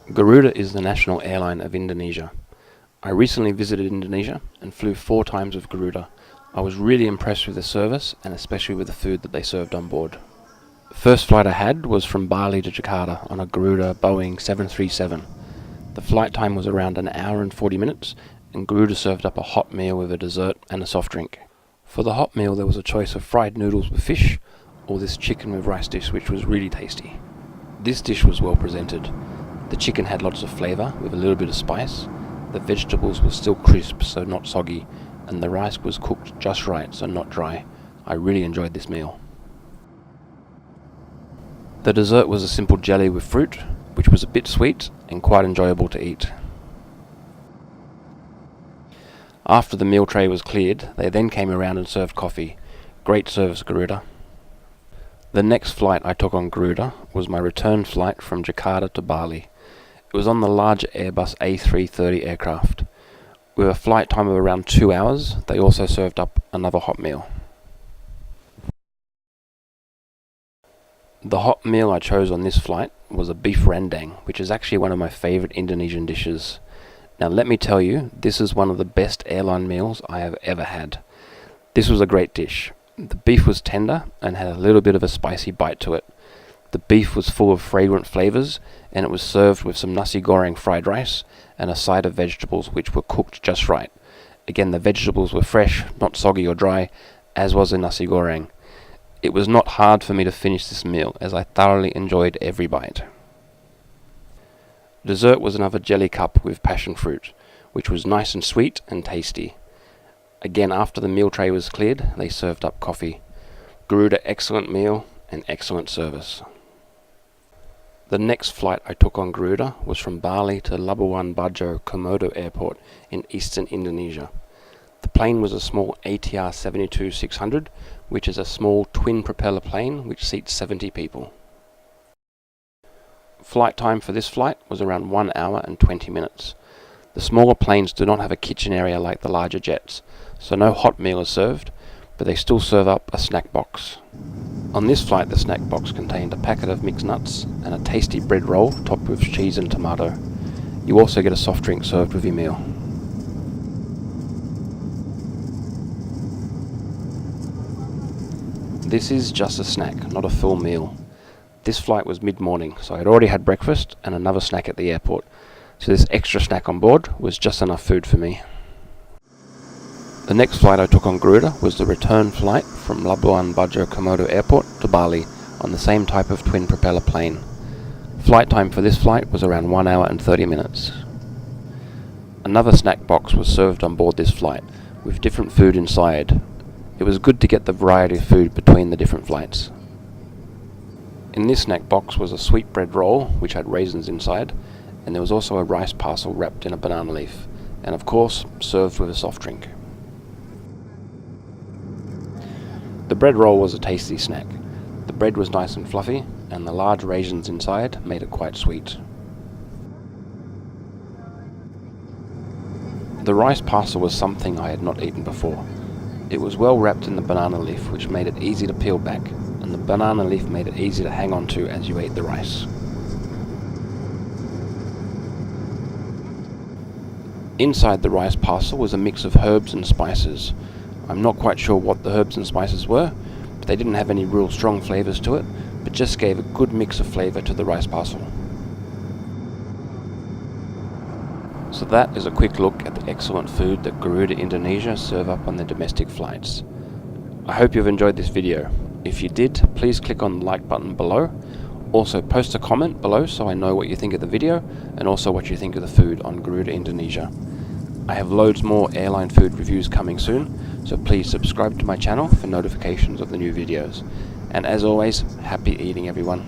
Garuda is the national airline of Indonesia. I recently visited Indonesia and flew 4 times with Garuda. I was really impressed with the service and especially with the food that they served on board. The first flight I had was from Bali to Jakarta on a Garuda Boeing 737. The flight time was around an hour and 40 minutes, and Garuda served up a hot meal with a dessert and a soft drink. For the hot meal there was a choice of fried noodles with fish or this chicken with rice dish, which was really tasty. This dish was well presented. The chicken had lots of flavour with a little bit of spice, the vegetables were still crisp so not soggy, and the rice was cooked just right so not dry. I really enjoyed this meal. The dessert was a simple jelly with fruit, which was a bit sweet and quite enjoyable to eat. After the meal tray was cleared, they then came around and served coffee. Great service, Garuda. The next flight I took on Garuda was my return flight from Jakarta to Bali. It was on the large Airbus A330 aircraft. With a flight time of around 2 hours, they also served up another hot meal. The hot meal I chose on this flight was a beef rendang, which is actually one of my favourite Indonesian dishes. Now let me tell you, this is one of the best airline meals I have ever had. This was a great dish. The beef was tender and had a little bit of a spicy bite to it. The beef was full of fragrant flavours, and it was served with some nasi goreng fried rice and a side of vegetables which were cooked just right. Again, the vegetables were fresh, not soggy or dry, as was the nasi goreng. It was not hard for me to finish this meal, as I thoroughly enjoyed every bite. Dessert was another jelly cup with passion fruit, which was nice and sweet and tasty. Again, after the meal tray was cleared, they served up coffee. Garuda, excellent meal and excellent service. The next flight I took on Garuda was from Bali to Labuan Bajo Komodo Airport in eastern Indonesia. The plane was a small ATR 72-600, which is a small twin propeller plane which seats 70 people. Flight time for this flight was around 1 hour and 20 minutes. The smaller planes do not have a kitchen area like the larger jets, so no hot meal is served, but they still serve up a snack box. On this flight, the snack box contained a packet of mixed nuts and a tasty bread roll topped with cheese and tomato. You also get a soft drink served with your meal. This is just a snack, not a full meal. This flight was mid-morning, so I had already had breakfast and another snack at the airport, so this extra snack on board was just enough food for me. The next flight I took on Garuda was the return flight from Labuan Bajo Komodo Airport to Bali on the same type of twin propeller plane. Flight time for this flight was around 1 hour and 30 minutes. Another snack box was served on board this flight, with different food inside. It was good to get the variety of food between the different flights. In this snack box was a sweet bread roll, which had raisins inside, and there was also a rice parcel wrapped in a banana leaf, and of course, served with a soft drink. The bread roll was a tasty snack. The bread was nice and fluffy, and the large raisins inside made it quite sweet. The rice parcel was something I had not eaten before. It was well wrapped in the banana leaf, which made it easy to peel back, and the banana leaf made it easy to hang on to as you ate the rice. Inside the rice parcel was a mix of herbs and spices. I'm not quite sure what the herbs and spices were, but they didn't have any real strong flavours to it, but just gave a good mix of flavour to the rice parcel. So that is a quick look at the excellent food that Garuda Indonesia serve up on their domestic flights. I hope you've enjoyed this video. If you did, please click on the like button below. Also post a comment below so I know what you think of the video and also what you think of the food on Garuda Indonesia. I have loads more airline food reviews coming soon, so please subscribe to my channel for notifications of the new videos. And as always, happy eating everyone.